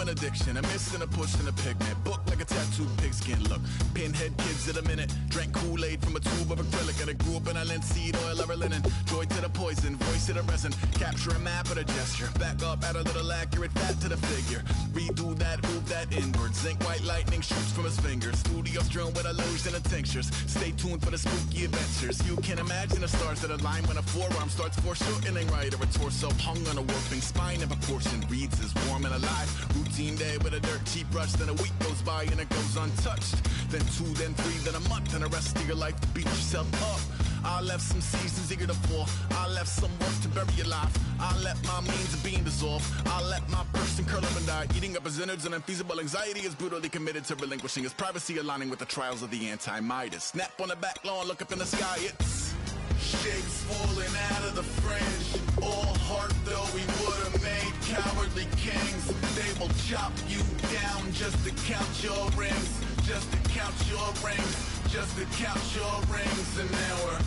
an addiction, a missing, a push, and a pigment. Book like a tattooed pigskin look. Pinhead kids in a minute. Drank Kool-Aid from a tube of acrylic, and I grew up in a linseed oil or linen. Joy to the poison, voice to the resin. Capture a map of a gesture. Back up, add a little accurate fat to the figure. Redo that, move that inward. Zinc white lightning shoots from his fingers. Studio strewn with a lotion and tinctures. Stay tuned for the spooky adventures. You can imagine the stars that align when a forearm starts foreshortening right, or a torso hung on a warping spine of a portion. Reads as warm and alive. Routine day with a dirt cheap brush. Then a week goes by and it goes untouched. Then 2, then 3, then a month, and the rest of your life to beat yourself up. I left some seasons eager to fall. I left some work to bury alive. I let my means of being dissolved. I let my person curl up and die. Eating up his innards and unfeasible anxiety is brutally committed to relinquishing his privacy, aligning with the trials of the anti-Midas. Snap on the back lawn, look up in the sky, it's shapes falling out of the fringe. All heart though we would have made cowardly kings. They will chop you down just to count your rings. Just to count your rings. Just to count your rings. And now we're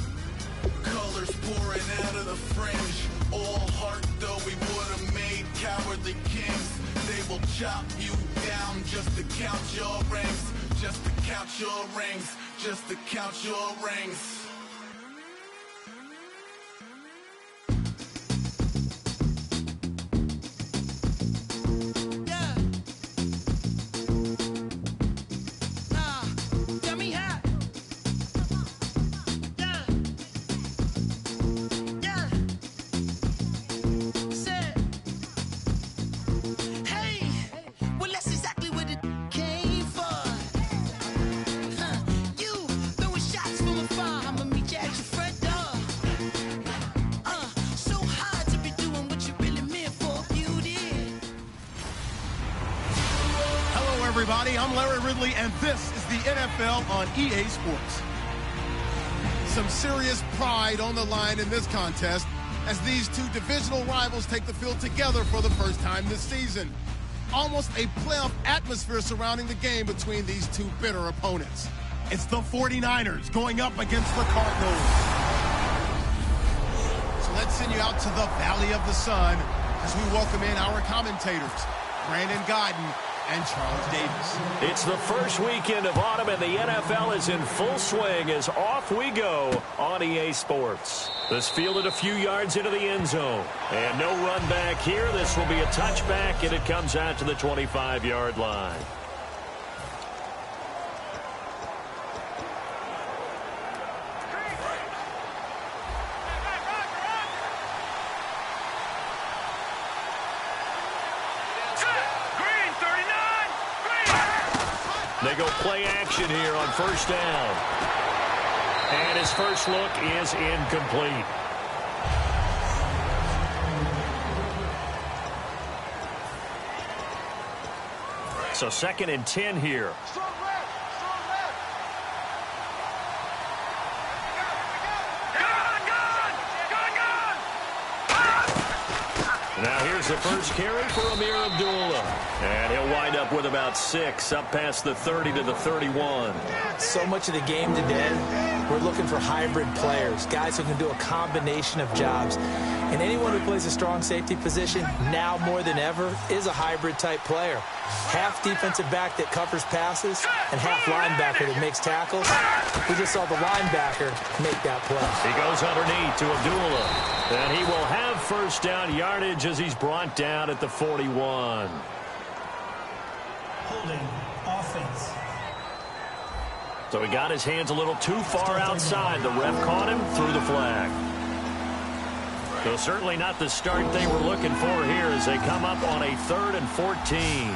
colors pouring out of the fringe. All heart though we would have made cowardly kings. They will chop you down just to count your rings. Just to count your rings. Just to count your rings. Everybody, I'm Larry Ridley, and this is the NFL on EA Sports. Some serious pride on the line in this contest as these two divisional rivals take the field together for the first time this season. Almost a playoff atmosphere surrounding the game between these two bitter opponents. It's the 49ers going up against the Cardinals. So let's send you out to the Valley of the Sun as we welcome in our commentators, Brandon Godden and Charles Davis. It's the first weekend of autumn, and the NFL is in full swing as off we go on EA Sports. This fielded a few yards into the end zone. And no run back here. This will be a touchback, and it comes out to the 25-yard line. They go play action here on first down. And his first look is incomplete. So 2nd and 10 here. Now here's the first carry for Amir Abdullah. And he'll wind up with about 6, up past the 30 to the 31. So much of the game today, we're looking for hybrid players, guys who can do a combination of jobs. And anyone who plays a strong safety position, now more than ever, is a hybrid type player. Half defensive back that covers passes and half linebacker that makes tackles. We just saw the linebacker make that play. He goes underneath to Abdullah. And he will have first down yardage as he's brought down at the 41. Holding offense. So he got his hands a little too far outside. The ref caught him, threw the flag. So certainly not the start they were looking for here as they come up on a 3rd and 14.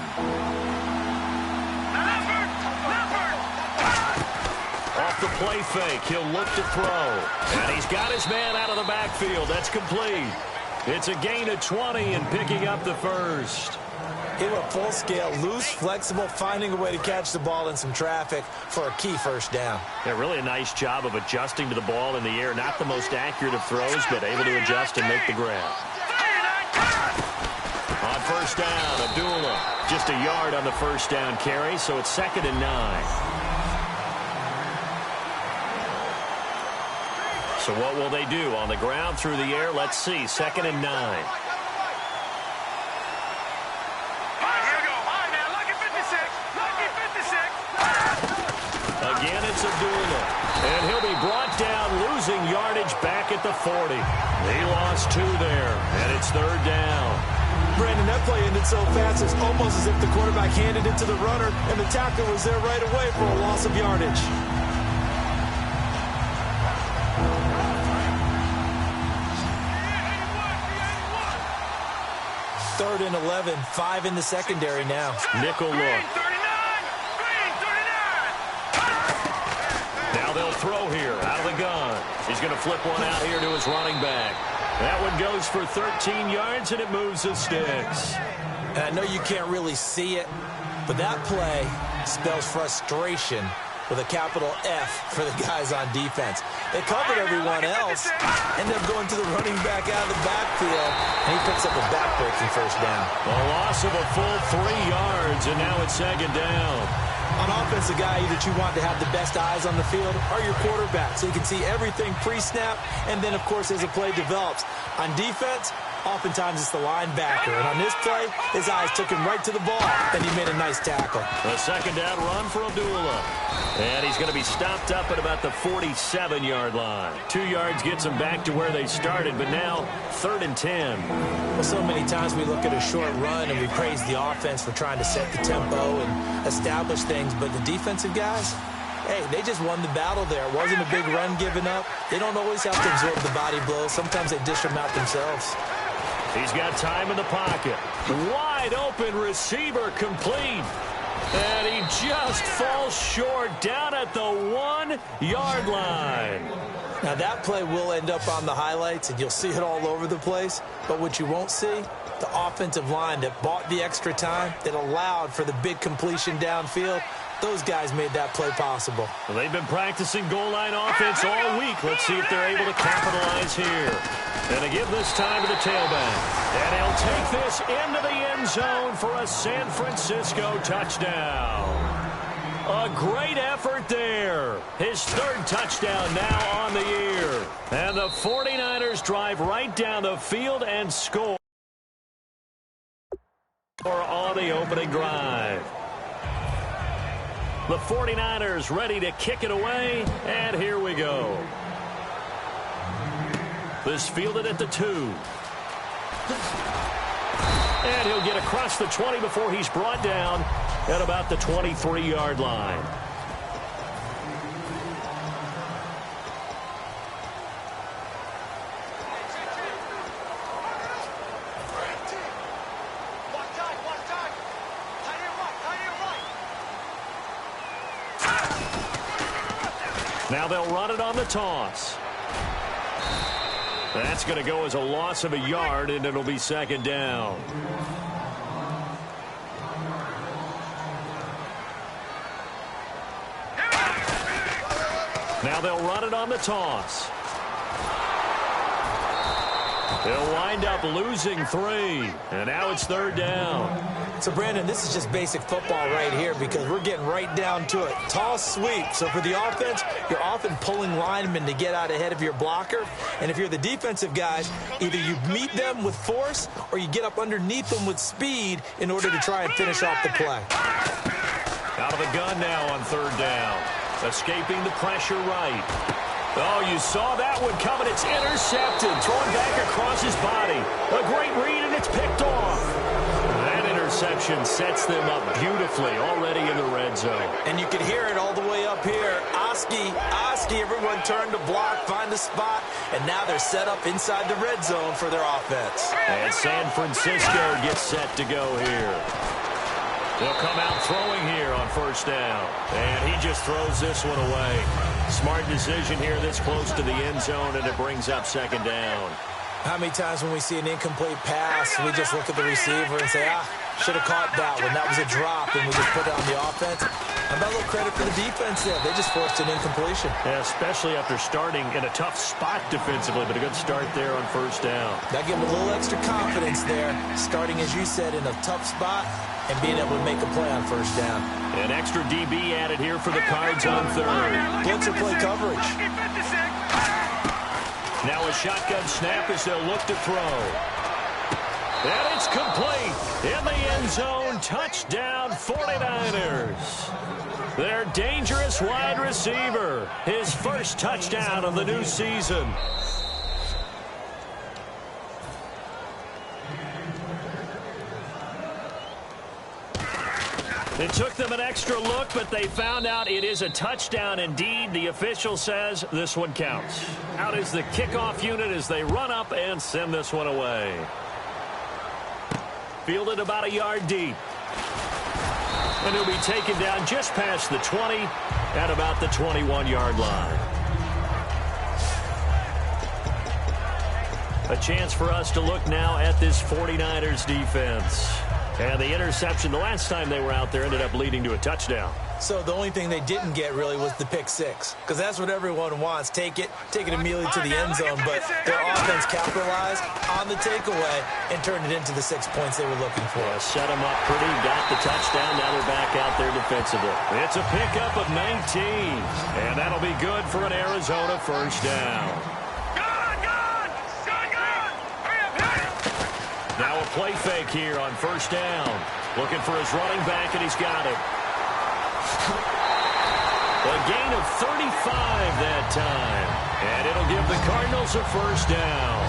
Off the play fake, he'll look to throw. And he's got his man out of the backfield. That's complete. It's a gain of 20 and picking up the first. He went full scale, loose, flexible, finding a way to catch the ball in some traffic for a key first down. Yeah, really a nice job of adjusting to the ball in the air. Not the most accurate of throws, but able to adjust and make the grab. On first down, Abdullah. Just a yard on the first down carry, so it's 2nd and 9. So what will they do? On the ground, through the air, let's see. 2nd and 9. losing yardage back at the 40. He lost 2 there, and it's 3rd down. Brandon, that play ended so fast, it's almost as if the quarterback handed it to the runner, and the tackler was there right away for a loss of yardage. Third and 11, 5 in the secondary now. Nickel look. Now they'll throw here out of the gun. He's going to flip one out here to his running back. That one goes for 13 yards, and it moves the sticks. And I know you can't really see it, but that play spells frustration with a capital F for the guys on defense. They covered everyone else, ended up going to the running back out of the backfield, and he picks up a back-breaking first down. A loss of a full 3 yards, and now it's 2nd down. On offense, the guy that you want to have the best eyes on the field are your quarterback, so you can see everything pre-snap, and then, of course, as the play develops. On defense, oftentimes it's the linebacker, and on this play, his eyes took him right to the ball, and he made a nice tackle. A 2nd down run for Abdullah. And he's going to be stopped up at about the 47-yard line. 2 yards gets him back to where they started, but now 3rd and 10. Well, so many times we look at a short run and we praise the offense for trying to set the tempo and establish things, but the defensive guys, hey, they just won the battle there. It wasn't a big run given up. They don't always have to absorb the body blows. Sometimes they dish them out themselves. He's got time in the pocket. Wide open receiver complete. And he just falls short down at the 1-yard line. Now that play will end up on the highlights, and you'll see it all over the place. But what you won't see, the offensive line that bought the extra time, that allowed for the big completion downfield, those guys made that play possible. Well, they've been practicing goal line offense all week. Let's see if they're able to capitalize here. And to give this time to the tailback. And he'll take this into the end zone for a San Francisco touchdown. A great effort there. His 3rd touchdown now on the year. And the 49ers drive right down the field and score on the opening drive. The 49ers ready to kick it away, and here we go. This fielded at the 2. And he'll get across the 20 before he's brought down at about the 23-yard line. Now they'll run it on the toss. That's going to go as a loss of a yard, and it'll be 2nd down. Now they'll run it on the toss. They'll wind up losing 3, and now it's 3rd down. So, Brandon, this is just basic football right here because we're getting right down to it. Toss sweep. So for the offense, you're often pulling linemen to get out ahead of your blocker. And if you're the defensive guys, either you meet them with force or you get up underneath them with speed in order to try and finish off the play. Out of the gun now on 3rd down. Escaping the pressure right. Oh, you saw that one coming. It's intercepted. Thrown back across his body. A great read, and it's picked off. That interception sets them up beautifully already in the red zone. And you can hear it all the way up here. Oski, everyone turned to block, find a spot, and now they're set up inside the red zone for their offense. And San Francisco gets set to go here. They'll come out throwing here on 1st down. And he just throws this one away. Smart decision here this close to the end zone, and it brings up 2nd down. How many times when we see an incomplete pass, we just look at the receiver and say, should have caught that one. That was a drop, and we just put it on the offense. How about a little credit for the defense there? They just forced an incompletion. Yeah, especially after starting in a tough spot defensively, but a good start there on 1st down. That gave them a little extra confidence there, starting, as you said, in a tough spot and being able to make a play on 1st down. An extra DB added here for the Cards on 3rd. Blitzer play coverage. Now a shotgun snap as they'll look to throw. And it's complete in the end zone touchdown 49ers. Their dangerous wide receiver, his first touchdown of the new season. It took them an extra look, but they found out it is a touchdown indeed. The official says this one counts. Out is the kickoff unit as they run up and send this one away. Fielded about a yard deep. And he'll be taken down just past the 20 at about the 21-yard line. A chance for us to look now at this 49ers defense. And the interception the last time they were out there ended up leading to a touchdown. So the only thing they didn't get really was the pick six, because that's what everyone wants. Take it immediately to the end zone, but their offense capitalized on the takeaway and turned it into the 6 points they were looking for. Yeah, set them up pretty, got the touchdown, now they're back out there defensively. It's a pickup of 19, and that'll be good for an Arizona first down. Now a play fake here on first down. Looking for his running back, and he's got it. A gain of 35 that time. And it'll give the Cardinals a first down.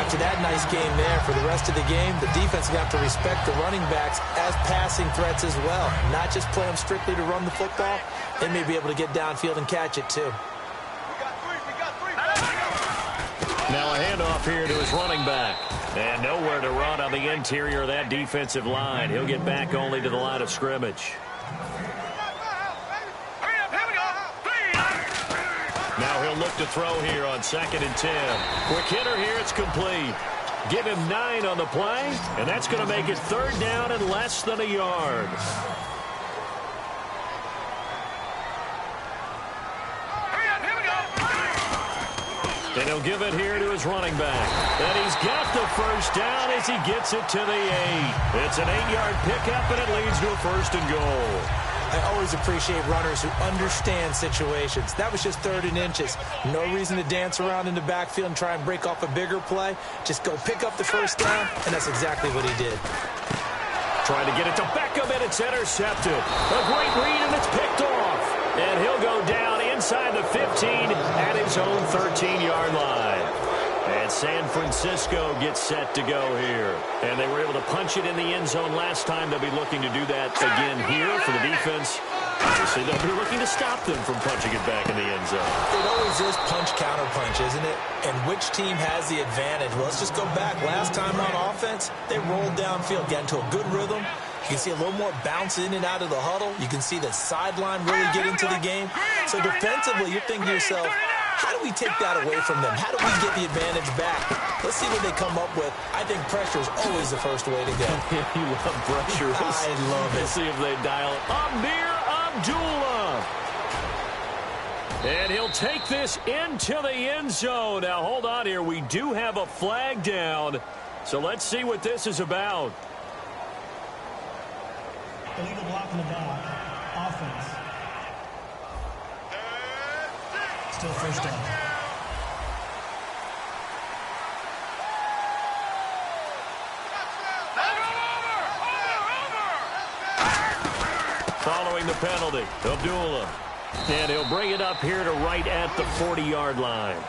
After that nice game there, for the rest of the game, the defense got to respect the running backs as passing threats as well. Not just play them strictly to run the football. They may be able to get downfield and catch it too. Now a handoff here to his running back. And nowhere to run on the interior of that defensive line. He'll get back only to the line of scrimmage. Now he'll look to throw here on 2nd and 10. Quick hitter here, it's complete. Give him 9 on the play, and that's going to make it third down and less than a yard. And he'll give it here to his running back. And he's got the first down as he gets it to the 8. It's an 8-yard pickup, and it leads to a first and goal. I always appreciate runners who understand situations. That was just 3rd and inches. No reason to dance around in the backfield and try and break off a bigger play. Just go pick up the first down, and that's exactly what he did. Trying to get it to Beckham, and it's intercepted. A great read, and it's picked off. And he'll go down inside the 15 at his own 13-yard line. And San Francisco gets set to go here. And they were able to punch it in the end zone last time. They'll be looking to do that again here for the defense. Obviously, they'll be looking to stop them from punching it back in the end zone. It always is punch-counter-punch, isn't it? And which team has the advantage? Well, let's just go back. Last time on offense, they rolled downfield, got into a good rhythm. You can see a little more bounce in and out of the huddle. You can see the sideline really get into the game. So defensively, you're thinking to yourself, how do we take that away from them? How do we get the advantage back? Let's see what they come up with. I think pressure is always the first way to go. You love pressure. I love it. Let's see if they dial it. Amir Abdullah. And he'll take this into the end zone. Now, hold on here. We do have a flag down. So let's see what this is about. Illegal block in the back. Offense. Still first down. Following the penalty, Abdullah. And he'll bring it up here to right at the 40-yard line.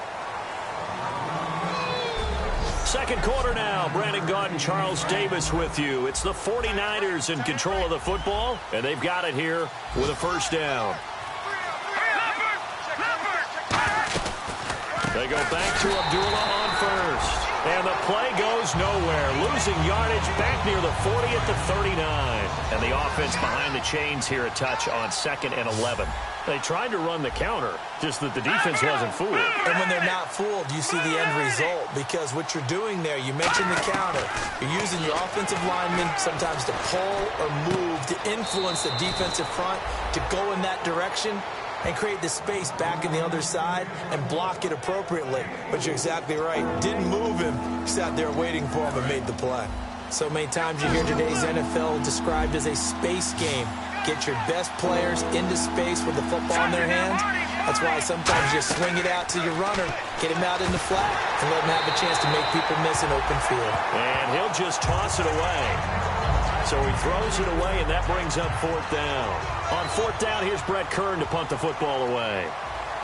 Second quarter now. Brandon Gaudin, Charles Davis with you. It's the 49ers in control of the football, and they've got it here with a first down. They go back to Abdullah on first. And the play goes nowhere. Losing yardage back near the 40 at the 39. And the offense behind the chains here a touch on 2nd and 11. They tried to run the counter, just that the defense wasn't fooled. And when they're not fooled, you see the end result. Because what you're doing there, you mentioned the counter. You're using your offensive linemen sometimes to pull or move, to influence the defensive front, to go in that direction and create the space back in the other side and block it appropriately. But you're exactly right. Didn't move him. Sat there waiting for him and made the play. So many times you hear today's NFL described as a space game. Get your best players into space with the football in their hands. That's why sometimes you swing it out to your runner, get him out in the flat, and let him have a chance to make people miss an open field. And he'll just toss it away. So he throws it away, and that brings up fourth down. On fourth down, here's Brett Kern to punt the football away.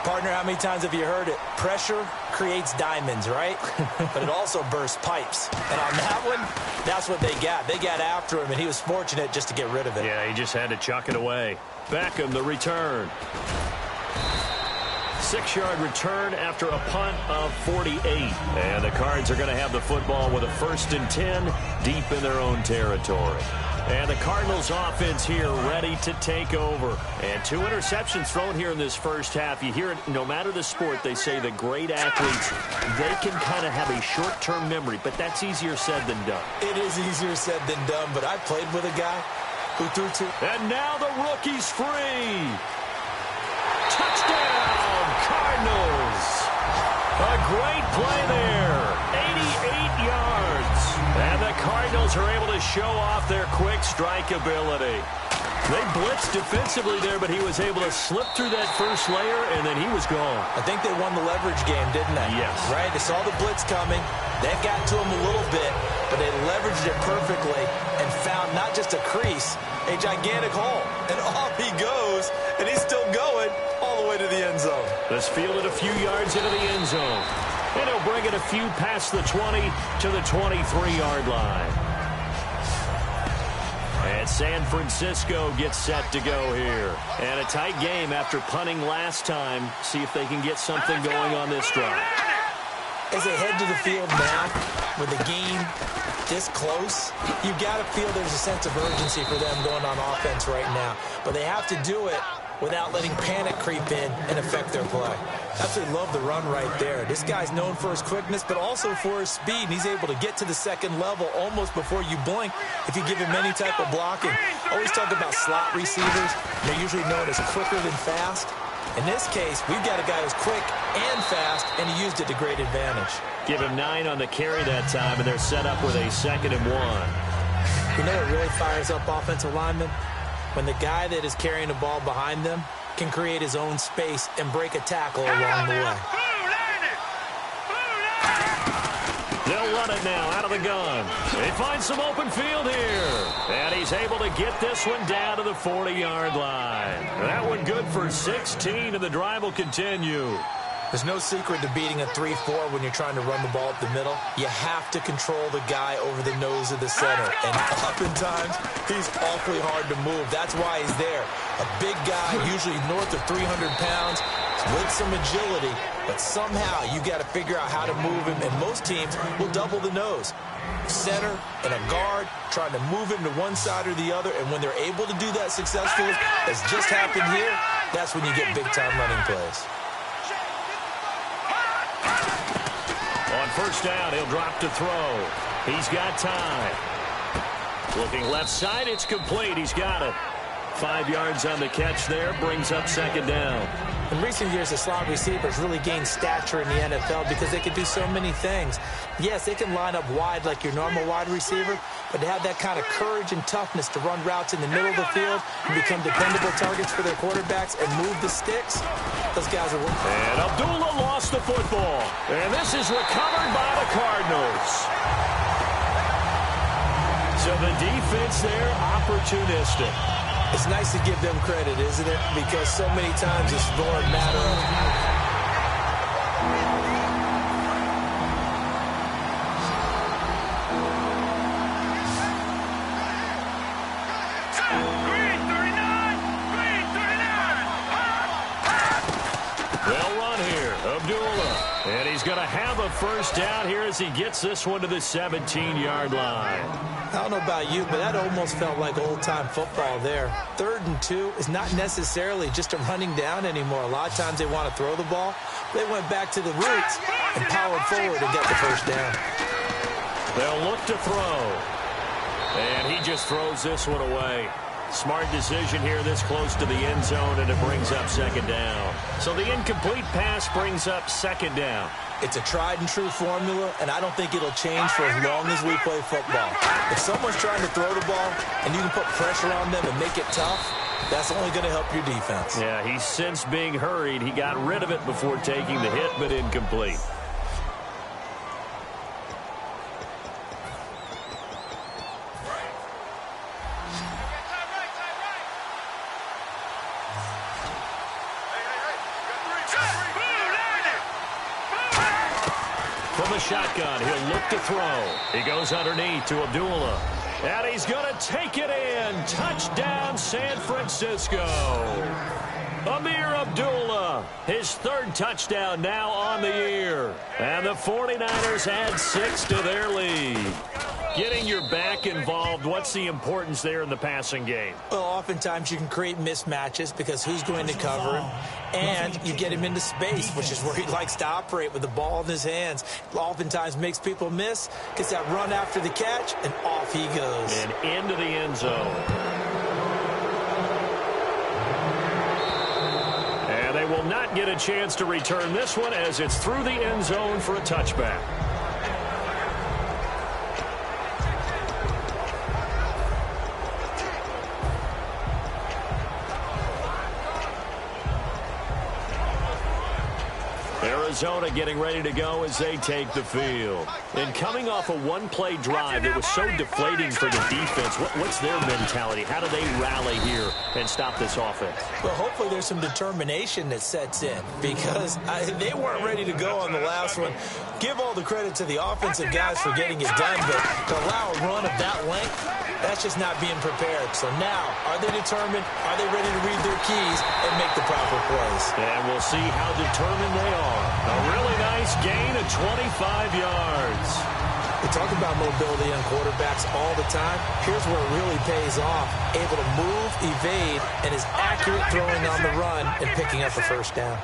Partner, how many times have you heard it? Pressure creates diamonds, right? But it also bursts pipes. And on that one, that's what they got. They got after him, and he was fortunate just to get rid of it. Yeah, he just had to chuck it away. Beckham, the return. 6-yard return after a punt of 48. And the Cards are going to have the football with a 1st and 10 deep in their own territory. And the Cardinals offense here ready to take over. And 2 interceptions thrown here in this first half. You hear it, no matter the sport, they say the great athletes, they can kind of have a short-term memory, but that's easier said than done. It is easier said than done, but I played with a guy who threw 2. And now the rookie's free. Touchdown, Cardinals. A great play there. 88 yards. And the Cardinals are able to show off their quick strike ability. They blitzed defensively there, but he was able to slip through that first layer, and then he was gone. I think they won the leverage game, didn't they? Yes. Right? They saw the blitz coming. That got to him a little bit, but they leveraged it perfectly and found not just a crease, a gigantic hole. And off he goes, and he's still going all the way to the end zone. This fielded a few yards into the end zone. And he'll bring it a few past the 20 to the 23-yard line. And San Francisco gets set to go here. And a tight game after punting last time. See if they can get something going on this drive. As they head to the field now, with the game this close, you got to feel there's a sense of urgency for them going on offense right now. But they have to do it without letting panic creep in and affect their play. Absolutely love the run right there. This guy's known for his quickness, but also for his speed. And he's able to get to the second level almost before you blink if you give him any type of blocking. Always talk about slot receivers. They're usually known as quicker than fast. In this case, we've got a guy who's quick and fast, and he used it to great advantage. Give him 9 on the carry that time, and they're set up with a 2nd and 1. You know what really fires up offensive linemen? When the guy that is carrying the ball behind them can create his own space and break a tackle along the way. They'll run it now out of the gun. They find some open field here. And he's able to get this one down to the 40-yard line. That one good for 16, and the drive will continue. There's no secret to beating a 3-4 when you're trying to run the ball up the middle. You have to control the guy over the nose of the center. And oftentimes, he's awfully hard to move. That's why he's there. A big guy, usually north of 300 pounds, with some agility. But somehow, you got to figure out how to move him. And most teams will double the nose. Center and a guard trying to move him to one side or the other. And when they're able to do that successfully, as just happened here, that's when you get big-time running plays. On first down, he'll drop to throw. He's got time. Looking left side, it's complete. He's got it. 5 yards on the catch there, brings up 2nd down. In recent years, the slot receivers really gained stature in the NFL because they can do so many things. Yes, they can line up wide like your normal wide receiver, but to have that kind of courage and toughness to run routes in the middle of the field and become dependable targets for their quarterbacks and move the sticks, those guys are working. And Abdullah lost the football. And this is recovered by the Cardinals. So the defense there, opportunistic. It's nice to give them credit, isn't it? Because so many times it's more a matter of... And he's going to have a first down here as he gets this one to the 17-yard line. I don't know about you, but that almost felt like old-time football there. 3rd and 2 is not necessarily just a running down anymore. A lot of times they want to throw the ball. They went back to the roots and powered forward and got the first down. They'll look to throw. And he just throws this one away. Smart decision here this close to the end zone, and it brings up 2nd down. So the incomplete pass brings up 2nd down. It's a tried-and-true formula, and I don't think it'll change for as long as we play football. If someone's trying to throw the ball and you can put pressure on them and make it tough, that's only going to help your defense. Yeah, he's since being hurried. He got rid of it before taking the hit, but incomplete. the shotgun. He'll look to throw. He goes underneath to Abdullah. And he's going to take it in. Touchdown, San Francisco. Amir Abdullah, his third touchdown now on the year. And the 49ers add 6 to their lead. Getting your back involved, what's the importance there in the passing game? Well, oftentimes you can create mismatches because who's going to cover him, and you get him into space, which is where he likes to operate with the ball in his hands. Oftentimes makes people miss, gets that run after the catch, and off he goes. And into the end zone. And they will not get a chance to return this one as it's through the end zone for a touchback. Arizona getting ready to go as they take the field. And coming off a one-play drive that was so deflating for the defense, what's their mentality? How do they rally here and stop this offense? Well, hopefully there's some determination that sets in because they weren't ready to go on the last one. Give all the credit to the offensive guys for getting it done, but to allow a run of that length, that's just not being prepared. So now, are they determined? Are they ready to read their keys and make the proper plays? And we'll see how determined they are. A really nice gain of 25 yards. We talk about mobility on quarterbacks all the time. Here's where it really pays off. Able to move, evade, and is accurate throwing on the run and picking up a first down.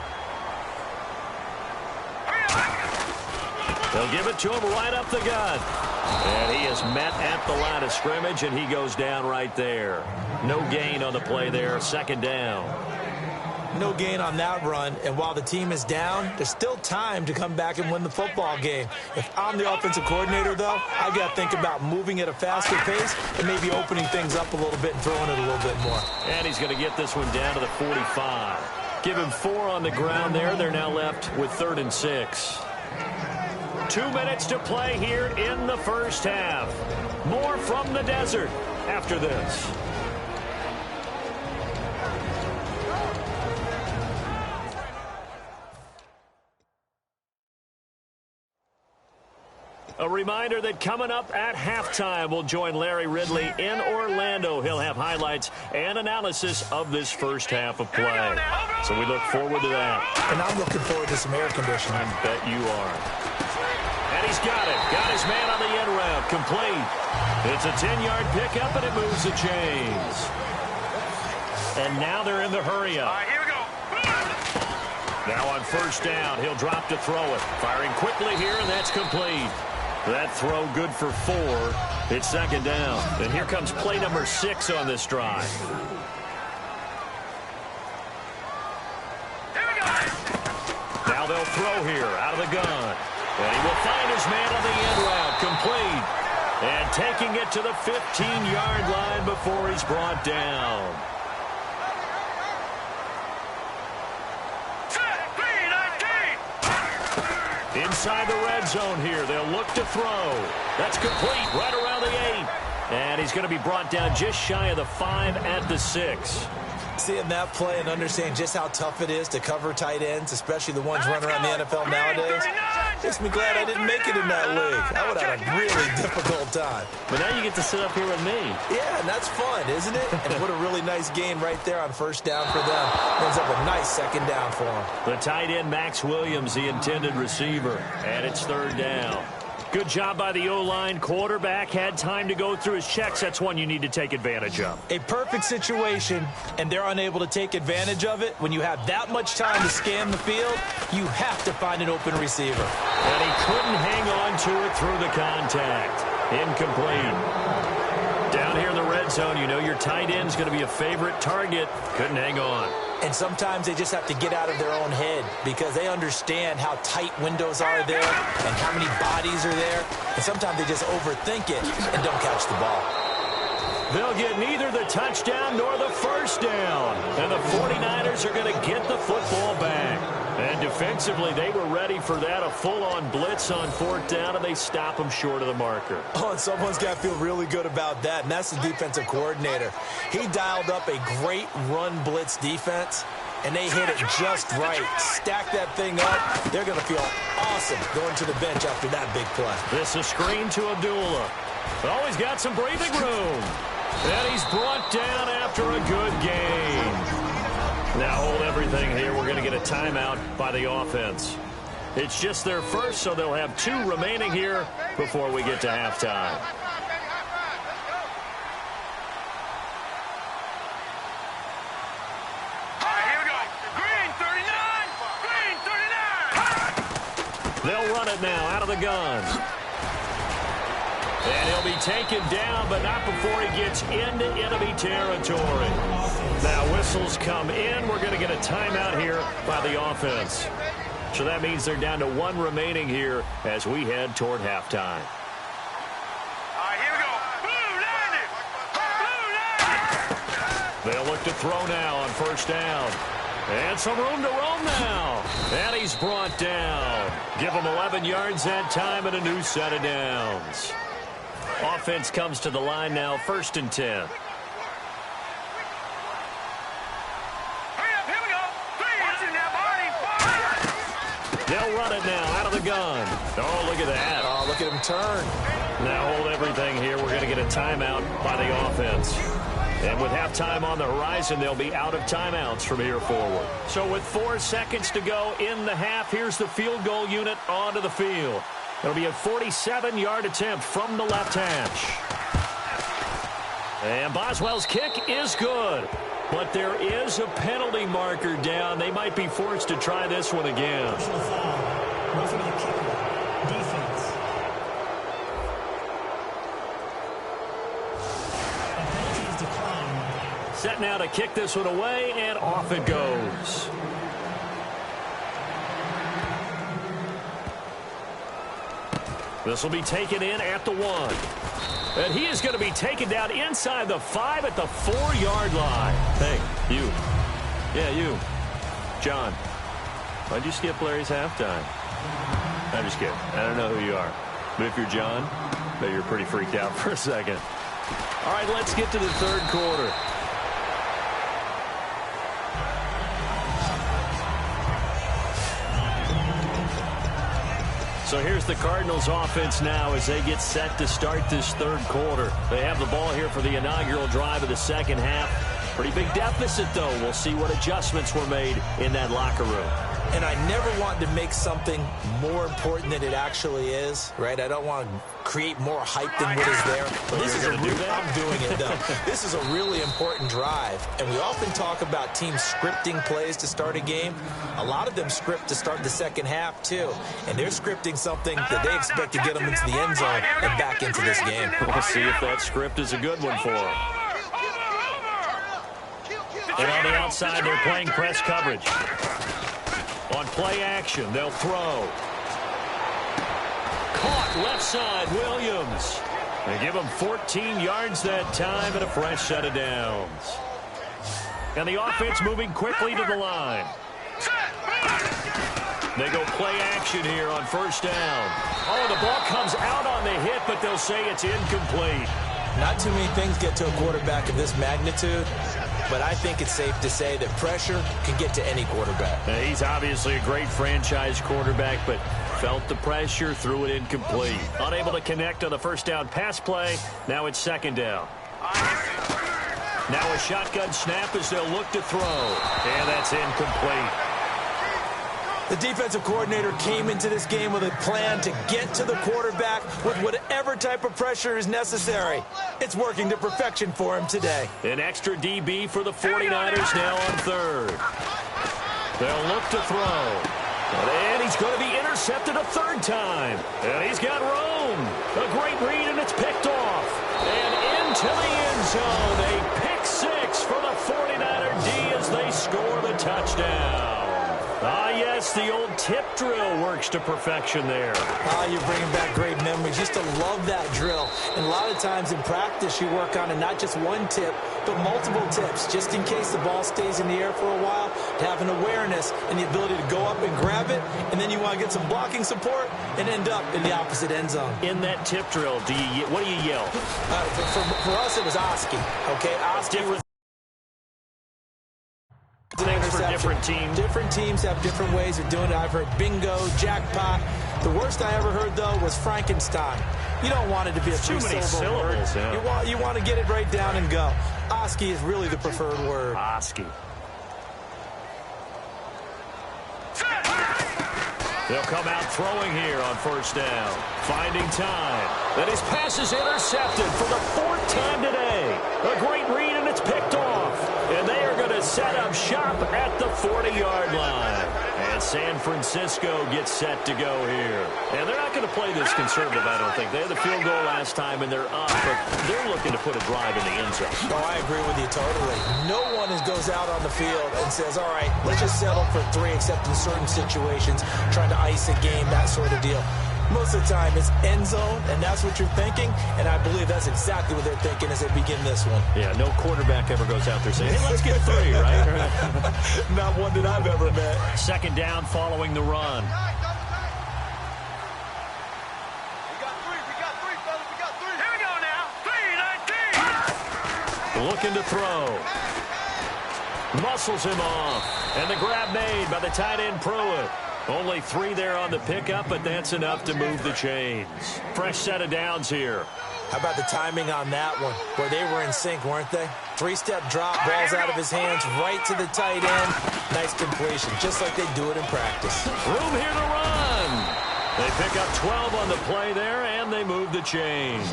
They'll give it to him right up the gut. And he is met at the line of scrimmage, and he goes down right there. No gain on the play there, second down. No gain on that run, and while the team is down, there's still time to come back and win the football game. If I'm the offensive coordinator, though, I've got to think about moving at a faster pace and maybe opening things up a little bit and throwing it a little bit more. And he's going to get this one down to the 45. Give him 4 on the ground there. They're now left with 3rd and 6. 2 minutes to play here in the first half. More from the desert after this. A reminder that coming up at halftime, we'll join Larry Ridley in Orlando. He'll have highlights and analysis of this first half of play. So we look forward to that. And I'm looking forward to some air conditioning. I bet you are. And he's got it. Got his man on the end route. Complete. It's a 10-yard pickup, and it moves the chains. And now they're in the hurry-up. All right, here we go. Now on first down, he'll drop to throw it. Firing quickly here, and that's complete. That throw good for 4. It's second down. And here comes play number 6 on this drive. Here we go. Now they'll throw here out of the gun. And he will find his man on the end route. Complete. And taking it to the 15-yard line before he's brought down. Inside the red zone here. They'll look to throw. That's complete right around the 8. And he's going to be brought down just shy of the 5 at the 6. Seeing that play and understanding just how tough it is to cover tight ends, especially the ones running around the NFL nowadays, makes me glad I didn't make it in that league. I would have had a really difficult time. But now you get to sit up here with me. Yeah, and that's fun, isn't it? And what a really nice gain right there on first down for them. Ends up a nice second down for them. The tight end, Max Williams, the intended receiver. And it's third down. Good job by the O-line. Quarterback had time to go through his checks. That's one you need to take advantage of. A perfect situation, and they're unable to take advantage of it. When you have that much time to scan the field, you have to find an open receiver. And he couldn't hang on to it through the contact. Incomplete. Down here in the red zone, you know your tight end's going to be a favorite target. Couldn't hang on. And sometimes they just have to get out of their own head because they understand how tight windows are there and how many bodies are there. And sometimes they just overthink it and don't catch the ball. They'll get neither the touchdown nor the first down. And the 49ers are going to get the football back. And defensively, they were ready for that, a full-on blitz on 4th down, and they stop them short of the marker. Oh, and someone's got to feel really good about that, and that's the defensive coordinator. He dialed up a great run blitz defense, and they hit it just right. Stack that thing up. They're going to feel awesome going to the bench after that big play. This is screen to Abdullah. Oh, he's got some breathing room. And he's brought down after a good game. Now hold everything here. We're going to get a timeout by the offense. It's just their first, so they'll have 2 remaining here before we get to halftime. They'll run it now out of the gun. And he'll be taken down, but not before he gets into enemy territory. Now whistles come in. We're going to get a timeout here by the offense. So that means they're down to 1 remaining here as we head toward halftime. All right, here we go. Blue line it. They'll look to throw now on first down. And some room to roam now. And he's brought down. Give him 11 yards that time and a new set of downs. Offense comes to the line now, 1st and 10. Hurry up, here we go. 3. Watch it now, Barney. They'll run it now out of the gun. Oh, look at that. Oh, look at him turn. Now hold everything here. We're going to get a timeout by the offense. And with halftime on the horizon, they'll be out of timeouts from here forward. So with 4 seconds to go in the half, here's the field goal unit onto the field. It'll be a 47-yard attempt from the left hash. And Boswell's kick is good. But there is a penalty marker down. They might be forced to try this one again. Personal foul. Roughing the kicker. Defense. A penalty is declined. Set now to kick this one away, and off it goes. This will be taken in at the 1. And he is going to be taken down inside the 5 at the 4-yard line. Hey, you. Yeah, you. John, why'd you skip Larry's halftime? I'm just kidding. I don't know who you are. But if you're John, bet you're pretty freaked out for a second. All right, let's get to the 3rd quarter. So here's the Cardinals offense now as they get set to start this 3rd quarter. They have the ball here for the inaugural drive of the 2nd half. Pretty big deficit, though. We'll see what adjustments were made in that locker room. And I never want to make something more important than it actually is, right? I don't want to create more hype than what is there. But this is I'm doing it, though. This is a really important drive. And we often talk about teams scripting plays to start a game. A lot of them script to start the 2nd half, too. And they're scripting something that they expect to get them into the end zone and back into this game. We'll see if that script is a good one for them. And on the outside, they're playing press coverage. On play action, they'll throw. Caught left side, Williams. They give him 14 yards that time and a fresh set of downs. And the offense moving quickly to the line. They go play action here on first down. Oh, the ball comes out on the hit, but they'll say it's incomplete. Not too many things get to a quarterback of this magnitude, but I think it's safe to say that pressure can get to any quarterback. Now, he's obviously a great franchise quarterback, but felt the pressure, threw it incomplete. Unable to connect on the first down pass play. Now it's 2nd down. Now a shotgun snap as they'll look to throw. And that's incomplete. The defensive coordinator came into this game with a plan to get to the quarterback with whatever type of pressure is necessary. It's working to perfection for him today. An extra DB for the 49ers now on 3rd. They'll look to throw. And he's going to be intercepted a 3rd time. And he's got room. A great read, and it's picked off. And into the end zone. A pick 6 for the 49er D as they score the touchdown. Ah, yes, the old tip drill works to perfection there. Ah, you're bringing back great memories. Used to love that drill. And a lot of times in practice, you work on it, not just one tip, but multiple tips, just in case the ball stays in the air for a while, to have an awareness and the ability to go up and grab it, and then you want to get some blocking support and end up in the opposite end zone. In that tip drill, what do you yell? For us, it was Oski. Okay, Oski was... Things for different teams. Different teams have different ways of doing it. I've heard bingo, jackpot. The worst I ever heard, though, was Frankenstein. You don't want it to be a three-syllable word. Yeah. You want to get it right down and go. Oski is really the preferred word. Oski. They'll come out throwing here on first down. Finding time. And his pass is intercepted for the 4th time today. A great read, and it's picked off. And they are going to set up shop at the 40-yard line. And San Francisco gets set to go here. And they're not going to play this conservative, I don't think. They had the field goal last time, and they're up. But they're looking to put a drive in the end zone. No, I agree with you totally. No one goes out on the field and says, all right, let's just settle for 3, except in certain situations, trying to ice a game, that sort of deal. Most of the time, it's end zone, and that's what you're thinking, and I believe that's exactly what they're thinking as they begin this one. Yeah, no quarterback ever goes out there saying, hey, let's get 3, right? Not one that I've ever met. 2nd down following the run. We got 3, fellas. We got 3. Here we go now. 3-19. Looking to throw. Muscles him off. And the grab made by the tight end Pruitt. Only 3 there on the pickup, but that's enough to move the chains. Fresh set of downs here. How about the timing on that one, where they were in sync, weren't they? 3-step drop, balls out of his hands, right to the tight end. Nice completion, just like they do it in practice. Room here to run. They pick up 12 on the play there, and they move the chains.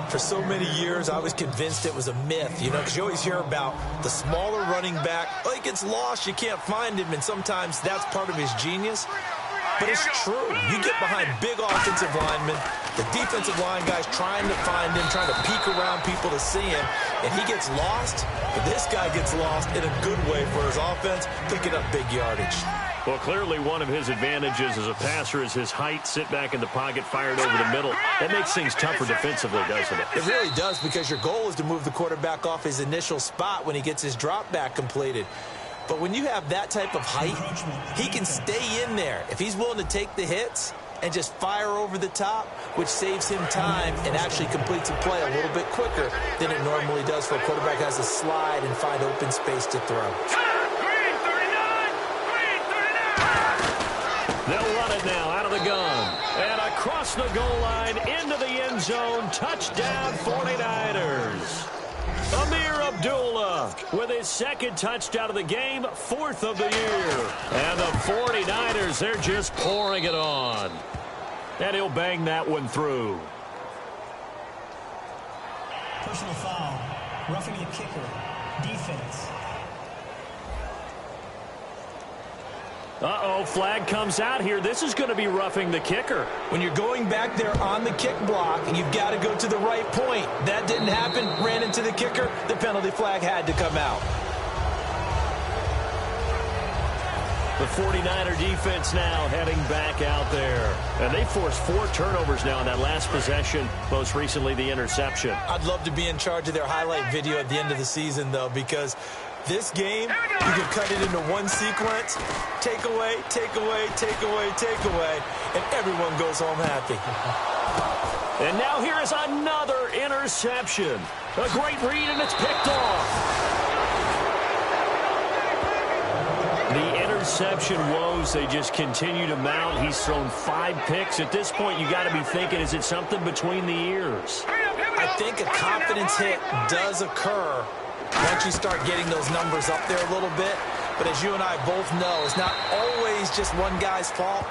For so many years, I was convinced it was a myth, because you always hear about the smaller running back. Oh, he gets lost, you can't find him, and sometimes that's part of his genius. But it's true. You get behind big offensive linemen, the defensive line guys trying to find him, trying to peek around people to see him, and he gets lost. But this guy gets lost in a good way for his offense, picking up big yardage. Well, clearly one of his advantages as a passer is his height. Sit back in the pocket, fired over the middle. That makes things tougher defensively, doesn't it? It really does, because your goal is to move the quarterback off his initial spot when he gets his drop back completed. But when you have that type of height, he can stay in there. If he's willing to take the hits and just fire over the top, which saves him time and actually completes a play a little bit quicker than it normally does for a quarterback who has to slide and find open space to throw. They'll run it now out of the gun. And across the goal line into the end zone. Touchdown 49ers. Amir Abdullah with his 2nd touchdown of the game, 4th of the year. And the 49ers, they're just pouring it on. And he'll bang that one through. Personal foul. Roughing the kicker. Defense. Uh-oh, flag comes out here. This is going to be roughing the kicker. When you're going back there on the kick block, you've got to go to the right point. That didn't happen. Ran into the kicker. The penalty flag had to come out. The 49er defense now heading back out there. And they forced 4 turnovers now in that last possession, most recently the interception. I'd love to be in charge of their highlight video at the end of the season, though, because this game, you can cut it into one sequence, take away, and everyone goes home happy. And now here is another interception. A great read, and it's picked off. The interception woes, they just continue to mount. He's thrown 5 picks. At this point, you got to be thinking, is it something between the ears? I think a confidence hit does occur once you start getting those numbers up there a little bit. But as you and I both know, it's not always just one guy's fault.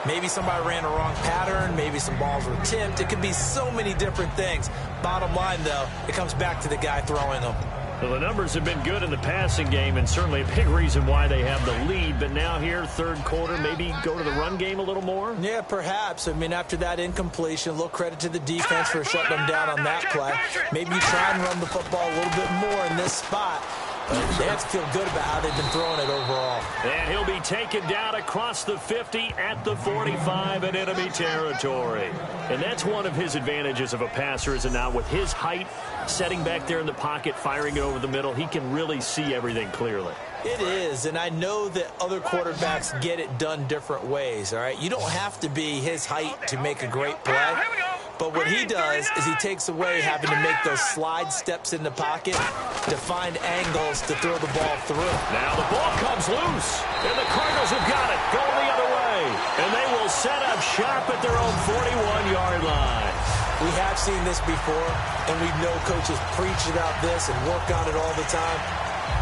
Maybe somebody ran a wrong pattern. Maybe some balls were tipped. It could be so many different things. Bottom line, though, it comes back to the guy throwing them. Well, the numbers have been good in the passing game, and certainly a big reason why they have the lead. But now here, 3rd quarter, maybe go to the run game a little more? Yeah, perhaps. I mean, after that incompletion, a little credit to the defense for shutting them down on that play. Maybe you try and run the football a little bit more in this spot. But they have to feel good about how they've been throwing it overall. And he'll be taken down across the 50 at the 45 in enemy territory. And that's one of his advantages of a passer, is it not? With his height, setting back there in the pocket, firing it over the middle, he can really see everything clearly. It is, and I know that other quarterbacks get it done different ways, all right? You don't have to be his height to make a great play. But what he does is he takes away having to make those slide steps in the pocket. to find angles to throw the ball through. Now the ball comes loose, and the Cardinals have got it, going the other way. And they will set up shop at their own 41-yard line. We have seen this before, and we know coaches preach about this and work on it all the time.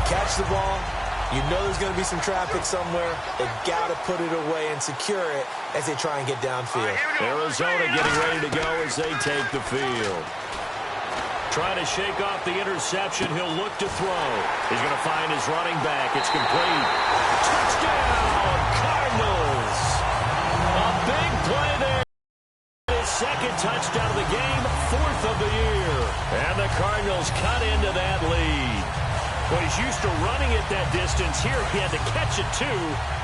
Catch the ball. You know there's going to be some traffic somewhere. They've got to put it away and secure it as they try and get downfield. Arizona getting ready to go as they take the field. Trying to shake off the interception. He'll look to throw. He's going to find his running back. It's complete. Touchdown, Cardinals. A big play there. His second touchdown of the game, 4th of the year. And the Cardinals cut into that lead. Well, he's used to running it that distance. Here he had to catch it, too,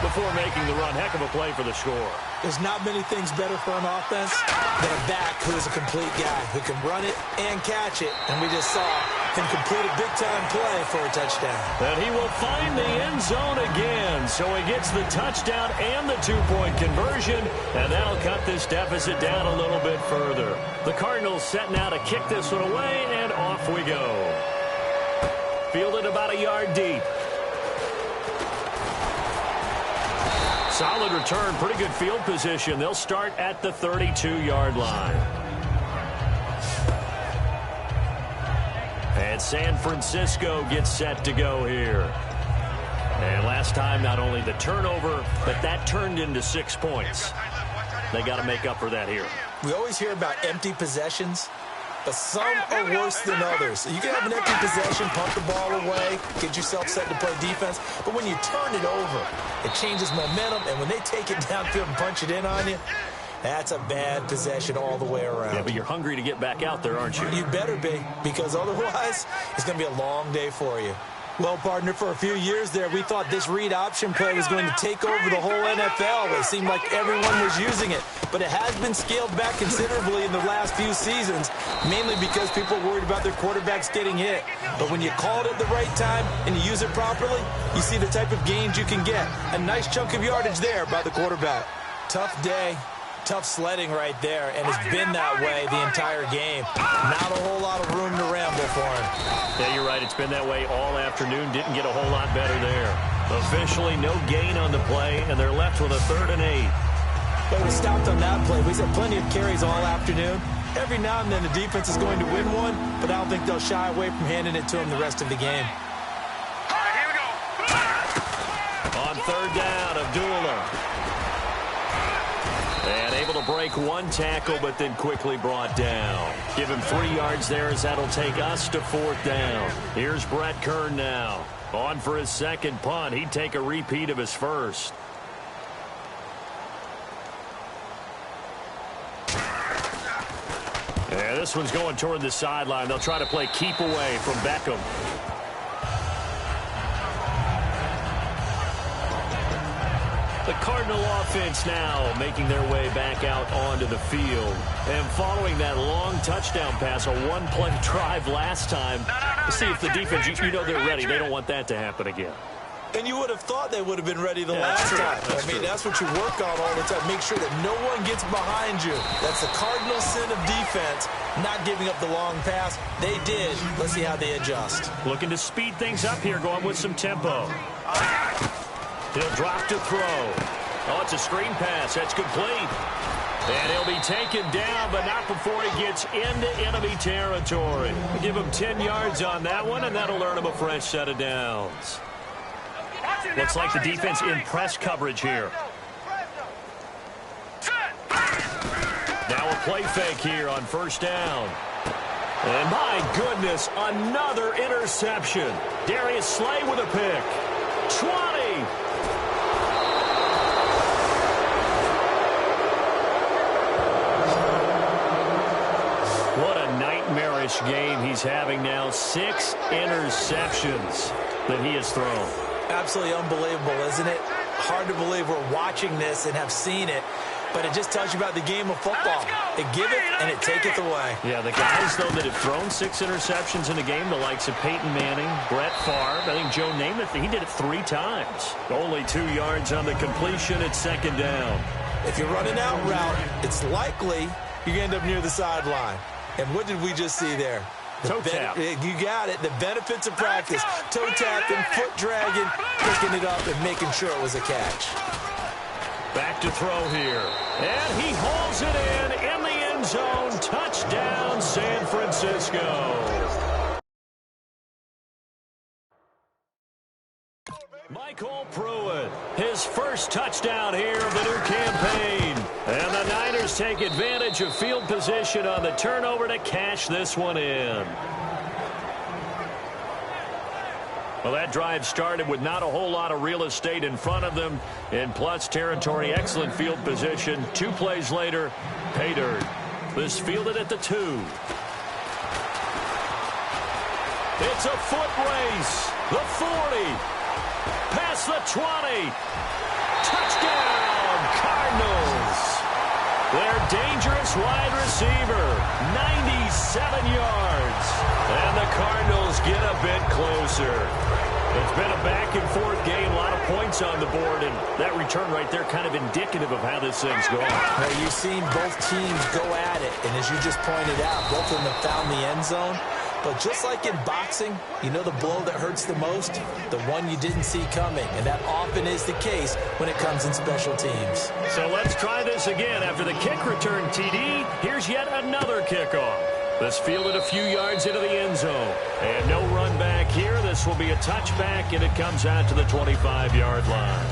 before making the run. Heck of a play for the score. There's not many things better for an offense than a back who is a complete guy who can run it and catch it. And we just saw him complete a big-time play for a touchdown. And he will find the end zone again. So he gets the touchdown and the two-point conversion. And that'll cut this deficit down a little bit further. The Cardinals setting out to kick this one away, and off we go. Fielded about a yard deep. Solid return, pretty good field position. They'll start at the 32-yard line. And San Francisco gets set to go here. And last time, not only the turnover, but that turned into 6 points. They got to make up for that here. We always hear about empty possessions, but some are worse than others. You can have an empty possession, pump the ball away, get yourself set to play defense. But when you turn it over, it changes momentum. And when they take it downfield and punch it in on you, that's a bad possession all the way around. Yeah, but you're hungry to get back out there, aren't you? You better be, because otherwise it's going to be a long day for you. Well, partner, for a few years there, we thought this read option play was going to take over the whole NFL. It seemed like everyone was using it. But it has been scaled back considerably in the last few seasons, mainly because people are worried about their quarterbacks getting hit. But when you call it at the right time and you use it properly, you see the type of gains you can get. A nice chunk of yardage there by the quarterback. Tough day. Tough sledding right there, and it's been that way the entire game. Not a whole lot of room to ramble for him. Yeah, you're right. It's been that way all afternoon. Didn't get a whole lot better there. Officially, no gain on the play, and they're left with a 3rd and 8. But we stopped on that play. We've had plenty of carries all afternoon. Every now and then the defense is going to win one, but I don't think they'll shy away from handing it to him the rest of the game. All right, here we go. On 3rd down, Abdullah. And able to break one tackle, but then quickly brought down. Give him 3 yards there as that'll take us to 4th down. Here's Brett Kern now. On for his second punt. He'd take a repeat of his first. And this one's going toward the sideline. They'll try to play keep away from Beckham. The Cardinal offense now making their way back out onto the field. And following that long touchdown pass, a one-play drive last time, to see if the defense, you know they're ready. They don't want that to happen again. And you would have thought they would have been ready the last time. That's what you work on all the time. Make sure that no one gets behind you. That's the cardinal sin of defense, not giving up the long pass. They did. Let's see how they adjust. Looking to speed things up here, going with some tempo. He'll drop to throw. Oh, it's a screen pass. That's complete. And he'll be taken down, but not before he gets into enemy territory. We'll give him 10 yards on that one, and that'll earn him a fresh set of downs. Looks like the defense in press coverage here. Now a play fake here on 1st down. And my goodness, another interception. Darius Slay with a pick. 20. What a nightmarish game he's having now. 6 interceptions that he has thrown. Absolutely unbelievable, isn't it? Hard to believe we're watching this and have seen it, but it just tells you about the game of football. It giveth and it taketh away. Yeah, the guys, though, that have thrown 6 interceptions in a game, the likes of Peyton Manning, Brett Favre, I think Joe Namath, he did it 3 times. Only 2 yards on the completion at 2nd down. If you're running out route, it's likely you're going to end up near the sideline. And what did we just see there? Toe tap. You got it. The benefits of practice. Toe tapping, foot dragging, picking it up, and making sure it was a catch. Back to throw here. And he hauls it in the end zone. Touchdown, San Francisco. Michael Pruitt, his first touchdown here of the new campaign. And the Niners take advantage of field position on the turnover to cash this one in. Well, that drive started with not a whole lot of real estate in front of them. In plus territory, excellent field position. 2 plays later, pay dirt. This fielded at the 2. It's a foot race. The 40. Past the 20. Touchdown, Cardinals. Their dangerous wide receiver, 97 yards. And the Cardinals get a bit closer. It's been a back-and-forth game, a lot of points on the board, and that return right there kind of indicative of how this thing's going. Well, you've seen both teams go at it, and as you just pointed out, both of them have found the end zone. But just like in boxing, you know the blow that hurts the most? The one you didn't see coming. And that often is the case when it comes in special teams. So let's try this again. After the kick return TD, here's yet another kickoff. This fielded a few yards into the end zone. And no run back here. This will be a touchback, and it comes out to the 25-yard line.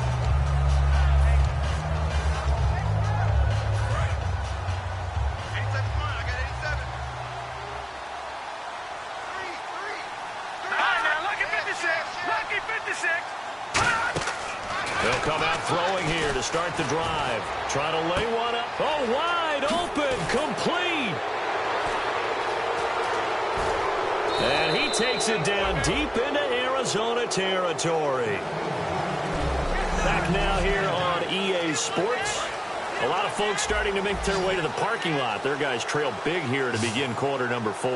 They'll come out throwing here to start the drive. Try to lay one up. Oh, wide open. Complete. And he takes it down deep into Arizona territory. Back now here on EA Sports. A lot of folks starting to make their way to the parking lot. Their guys trail big here to begin quarter number 4.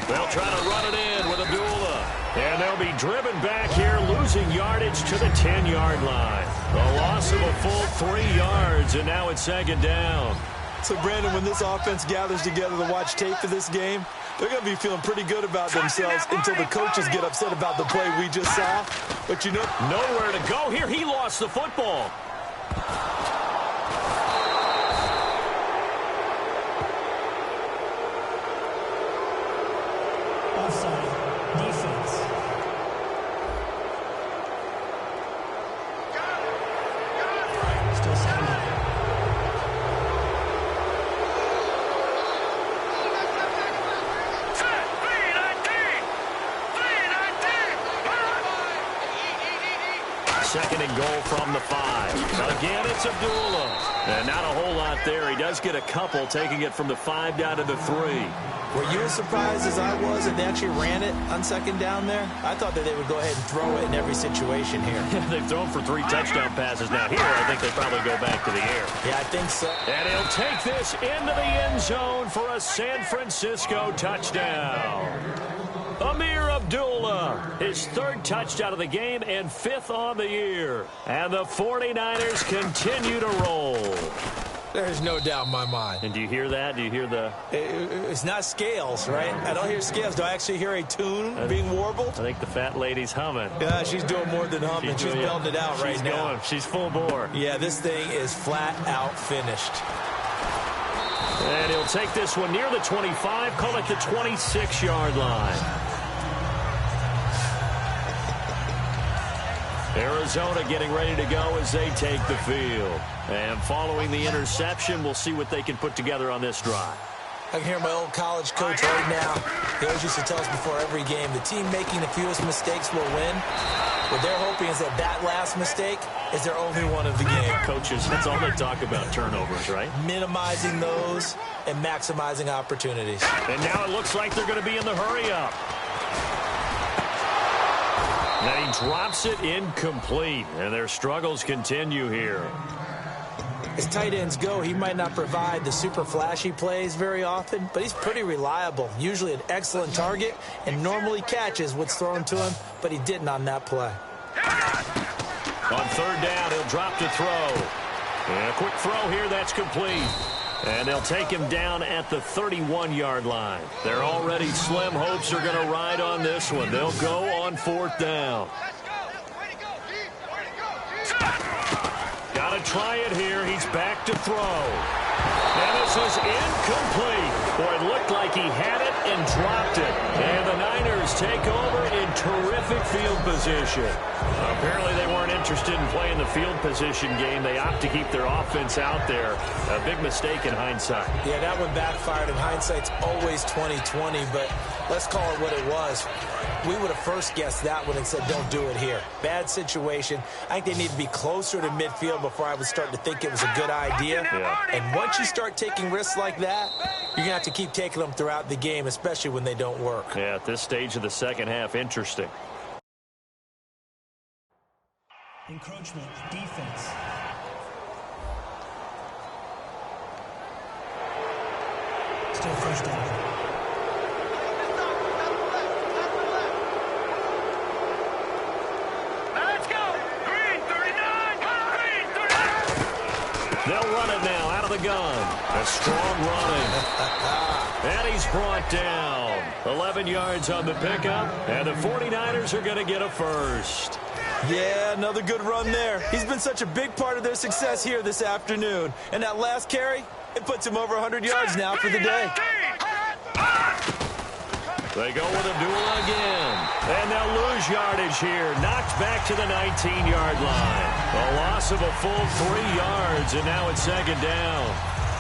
They'll try to run it in with Abdullah. And they'll be driven back here, losing yardage to the 10-yard line. A loss of a full 3 yards, and now it's second down. So, Brandon, when this offense gathers together to watch tape for this game, they're going to be feeling pretty good about themselves until the coaches get upset about the play we just saw. But, you know, nowhere to go here. He lost the football. Second and goal from the 5. Again, it's Abdullah. And not a whole lot there. He does get a couple, taking it from the 5 down to the 3. Were you as surprised as I was that they actually ran it on second down there? I thought that they would go ahead and throw it in every situation here. They've thrown for 3 touchdown passes now. Here, I think they probably go back to the air. Yeah, I think so. And he'll take this into the end zone for a San Francisco touchdown. Amir Abdullah, his 3rd touchdown of the game and 5th on the year. And the 49ers continue to roll. There's no doubt in my mind. And do you hear that? Do you hear the... It's not scales, right? I don't hear scales. Do I actually hear a tune being warbled? I think the fat lady's humming. Yeah, she's doing more than humming. She's belting it out right now. Going. She's full bore. Yeah, this thing is flat out finished. And he'll take this one near the 25, call it the 26-yard line. Arizona getting ready to go as they take the field. And following the interception, we'll see what they can put together on this drive. I can hear my old college coach right now. He always used to tell us before every game, the team making the fewest mistakes will win. What they're hoping is that last mistake is their only one of the game. Coaches, that's all they talk about, turnovers, right? Minimizing those and maximizing opportunities. And now it looks like they're going to be in the hurry-up. Now he drops it incomplete, and their struggles continue here. As tight ends go, he might not provide the super flashy plays very often, but he's pretty reliable, usually an excellent target, and normally catches what's thrown to him, but he didn't on that play. On 3rd down, he'll drop to throw. And a quick throw here, that's complete. And they'll take him down at the 31-yard line. Their already slim hopes are going to ride on this one. They'll go on 4th down. Got to try it here. He's back to throw. And this is incomplete. Boy, it looked like he had it and dropped it. And the Niners take over in terrific field position. Apparently they weren't interested in playing the field position game. They opt to keep their offense out there. A big mistake in hindsight. Yeah, that one backfired, and hindsight's always 20/20, but let's call it what it was. We would have first guessed that one and said, don't do it here. Bad situation. I think they need to be closer to midfield before I would start to think it was a good idea. Yeah. And once you start taking risks like that, you're going to have to keep taking them throughout the game, especially when they don't work. Yeah, at this stage of the second half, interesting. Encroachment, defense. Still first down. Let's go. Green 39. Green 39. They'll run it now out of the gun. A strong running. And he's brought down. 11 yards on the pickup. And the 49ers are going to get a first. Yeah, another good run there. He's been such a big part of their success here this afternoon. And that last carry, it puts him over 100 yards now for the day. They go with a duel again. And they'll lose yardage here. Knocked back to the 19-yard line. A loss of a full 3 yards, and now it's second down.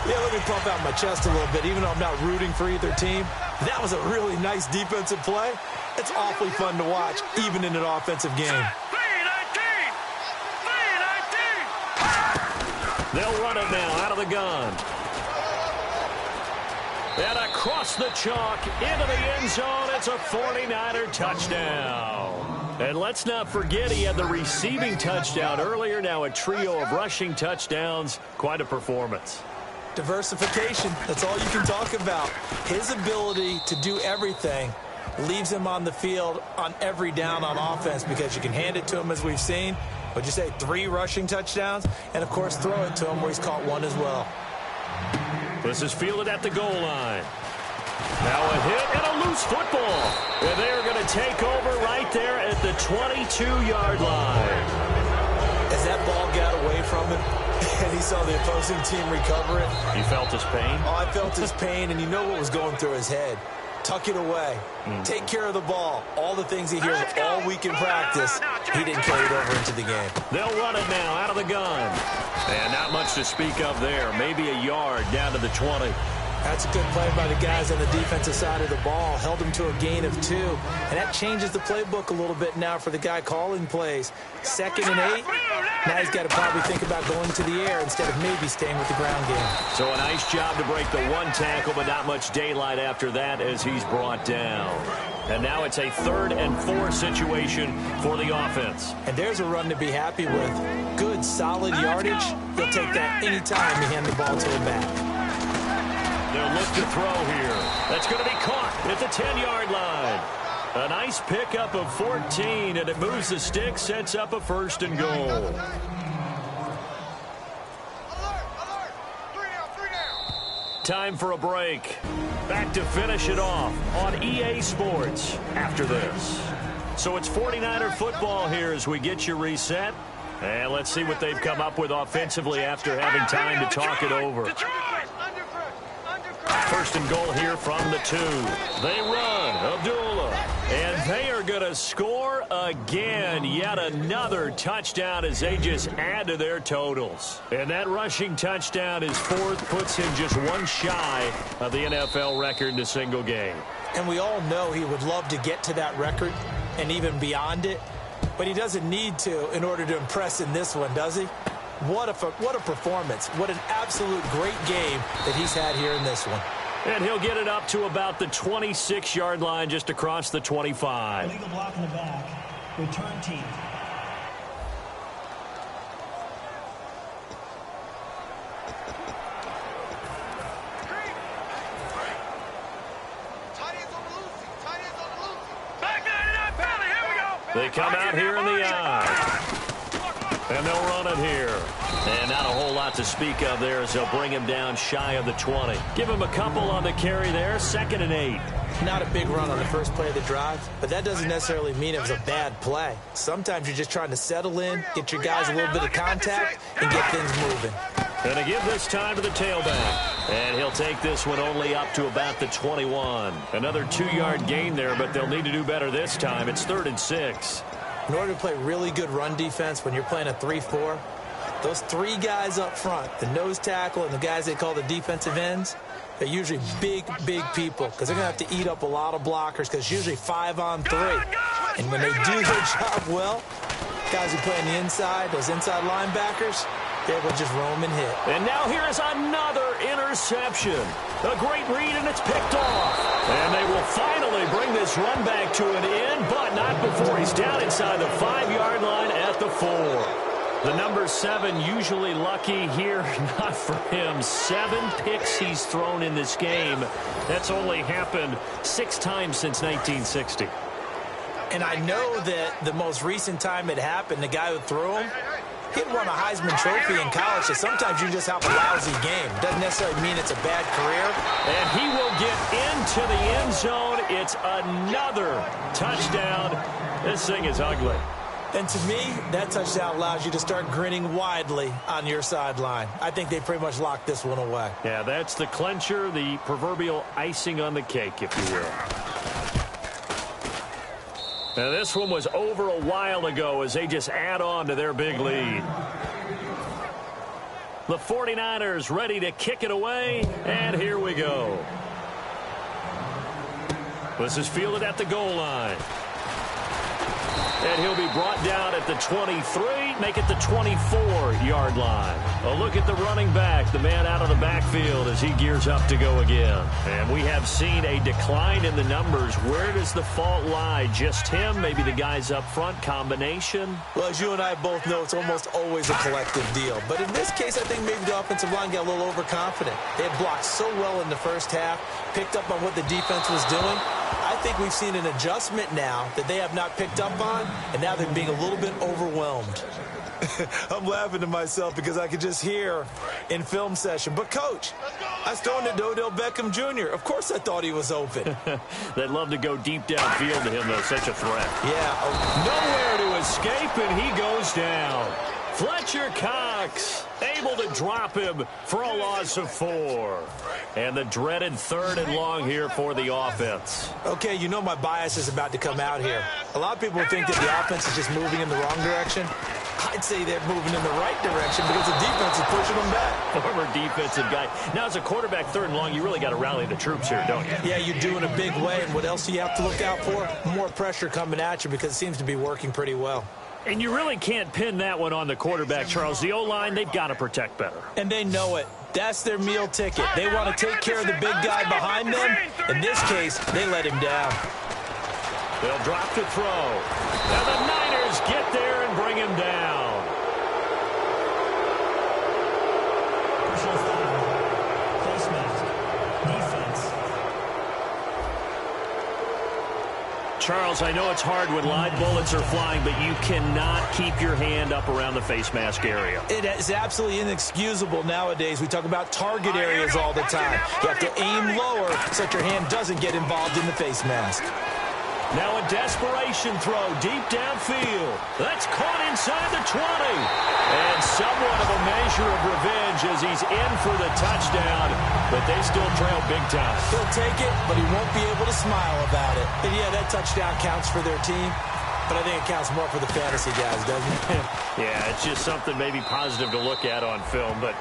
Yeah, let me pump out my chest a little bit, even though I'm not rooting for either team. That was a really nice defensive play. It's awfully fun to watch, even in an offensive game. They'll run it now out of the gun. And across the chalk into the end zone. It's a 49er touchdown. And let's not forget he had the receiving touchdown earlier. Now a trio of rushing touchdowns. Quite a performance. Diversification, that's all you can talk about. His ability to do everything leaves him on the field on every down on offense because you can hand it to him as we've seen. What'd you say, 3 rushing touchdowns? And, of course, throw it to him where he's caught 1 as well. This is fielded at the goal line. Now a hit and a loose football. And they're going to take over right there at the 22-yard line. As that ball got away from him and he saw the opposing team recover it. You felt his pain? Oh, I felt his pain, and you know what was going through his head. Tuck it away. Take care of the ball. All the things he hears all week in practice, he didn't carry it over into the game. They'll run it now out of the gun. And not much to speak of there. Maybe a yard down to the 20. That's a good play by the guys on the defensive side of the ball. Held him to a gain of 2. And that changes the playbook a little bit now for the guy calling plays. 2nd and 8. Now he's got to probably think about going to the air instead of maybe staying with the ground game. So a nice job to break the 1 tackle, but not much daylight after that as he's brought down. And now it's a 3rd and 4 situation for the offense. And there's a run to be happy with. Good, solid yardage. He'll take that anytime you hand the ball to him back. They'll look to throw here. That's going to be caught at the 10-yard line. A nice pickup of 14, and it moves the stick, sets up a 1st and goal. Time for a break. Back to finish it off on EA Sports after this. So it's 49er football here as we get you reset. And let's see what they've come up with offensively after having time to talk it over. 1st and goal here from the 2. They run. Abdullah. And they are going to score again. Yet another touchdown as they just add to their totals. And that rushing touchdown is 4th, puts him just 1 shy of the NFL record in a single game. And we all know he would love to get to that record and even beyond it. But he doesn't need to in order to impress in this one, does he? What a performance. What an absolute great game that he's had here in this one. And he'll get it up to about the 26-yard line just across the 25. Illegal block in the back. Return team. They come out here in the eye. And they'll run it here. And not a whole lot to speak of there as they'll bring him down shy of the 20. Give him a couple on the carry there, 2nd and 8. Not a big run on the first play of the drive, but that doesn't necessarily mean it was a bad play. Sometimes you're just trying to settle in, get your guys a little bit of contact, and get things moving. Going to give this time to the tailback. And he'll take this one only up to about the 21. Another 2-yard gain there, but they'll need to do better this time. It's 3rd and 6. In order to play really good run defense when you're playing a 3-4, those 3 guys up front, the nose tackle and the guys they call the defensive ends, they're usually big people because they're going to have to eat up a lot of blockers because it's usually 5-on-3. And when they do their job well, guys who play on the inside, those inside linebackers, they will just roam and hit. And now here is another interception. A great read, and it's picked off. And they will finally bring this run back to an end, but not before he's down inside the 5-yard line at the 4. The number 7 usually lucky here, not for him. 7 picks he's thrown in this game. That's only happened 6 times since 1960. And I know that the most recent time it happened, the guy who threw him, he won a Heisman Trophy in college, so sometimes you just have a lousy game. Doesn't necessarily mean it's a bad career. And he will get into the end zone. It's another touchdown. This thing is ugly. And to me, that touchdown allows you to start grinning widely on your sideline. I think they pretty much locked this one away. Yeah, that's the clincher, the proverbial icing on the cake, if you will. Now, this one was over a while ago as they just add on to their big lead. The 49ers ready to kick it away, and here we go. This is fielded at the goal line. And he'll be brought down at the 23, make it the 24-yard line. A look at the running back, the man out of the backfield as he gears up to go again. And we have seen a decline in the numbers. Where does the fault lie? Just him, maybe the guys up front, combination? Well, as you and I both know, it's almost always a collective deal. But in this case, I think maybe the offensive line got a little overconfident. They had blocked so well in the first half, picked up on what the defense was doing. I think we've seen an adjustment now that they have not picked up on, and now they're being a little bit overwhelmed. I'm laughing to myself because I could just hear in film session. But, Coach, I was throwing it to Odell Beckham Jr. Of course I thought he was open. They'd love to go deep downfield to him, though. Such a threat. Yeah. Nowhere to escape, and he goes down. Fletcher Cox able to drop him for a loss of 4. And the dreaded 3rd and long here for the offense. Okay, you know my bias is about to come out here. A lot of people think that the offense is just moving in the wrong direction. I'd say they're moving in the right direction because the defense is pushing them back. Former defensive guy. Now, as a quarterback, 3rd and long, you really got to rally the troops here, don't you? Yeah, you do in a big way. And what else do you have to look out for? More pressure coming at you because it seems to be working pretty well. And you really can't pin that one on the quarterback, Charles. The O-line, they've got to protect better. And they know it. That's their meal ticket. They want to take care of the big guy behind them. In this case, they let him down. They'll drop to throw. And the Niners get there and bring him down. Personal foul. Face mask. Defense. Charles, I know it's hard when live bullets are flying, but you cannot keep your hand up around the face mask area. It is absolutely inexcusable nowadays. We talk about target areas all the time. You have to aim lower so that your hand doesn't get involved in the face mask. Now a desperation throw deep downfield. That's caught inside the 20. And somewhat of a measure of revenge as he's in for the touchdown. But they still trail big time. He'll take it, but he won't be able to smile about it. And yeah, that touchdown counts for their team. But I think it counts more for the fantasy guys, doesn't it? Yeah, it's just something maybe positive to look at on film. But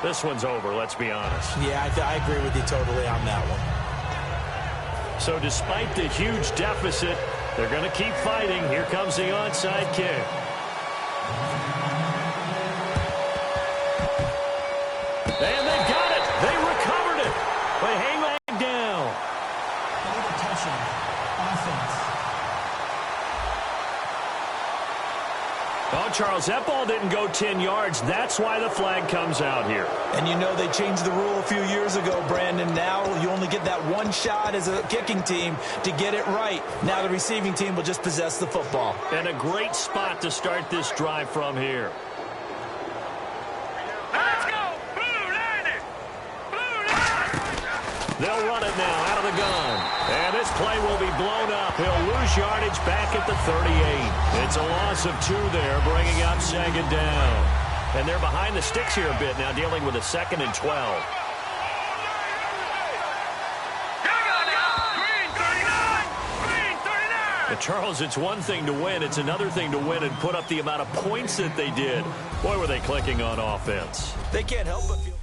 this one's over, let's be honest. Yeah, I agree with you totally on that one. So despite the huge deficit, they're going to keep fighting. Here comes the onside kick. And they got it. They recovered it. But hang on down. Illegal touching. Offense. Oh, Charles, that ball didn't go 10 yards. That's why the flag comes out here. And you know they changed the rule a few years ago, Brandon. Now you only get that one shot as a kicking team to get it right. Now the receiving team will just possess the football. And a great spot to start this drive from here. the gun. And this play will be blown up. He'll lose yardage back at the 38. It's a loss of 2 there, bringing up 2nd down. And they're behind the sticks here a bit now, dealing with a 2nd and 12. But Charles, it's one thing to win. It's another thing to win and put up the amount of points that they did. Boy, were they clicking on offense. They can't help but feel...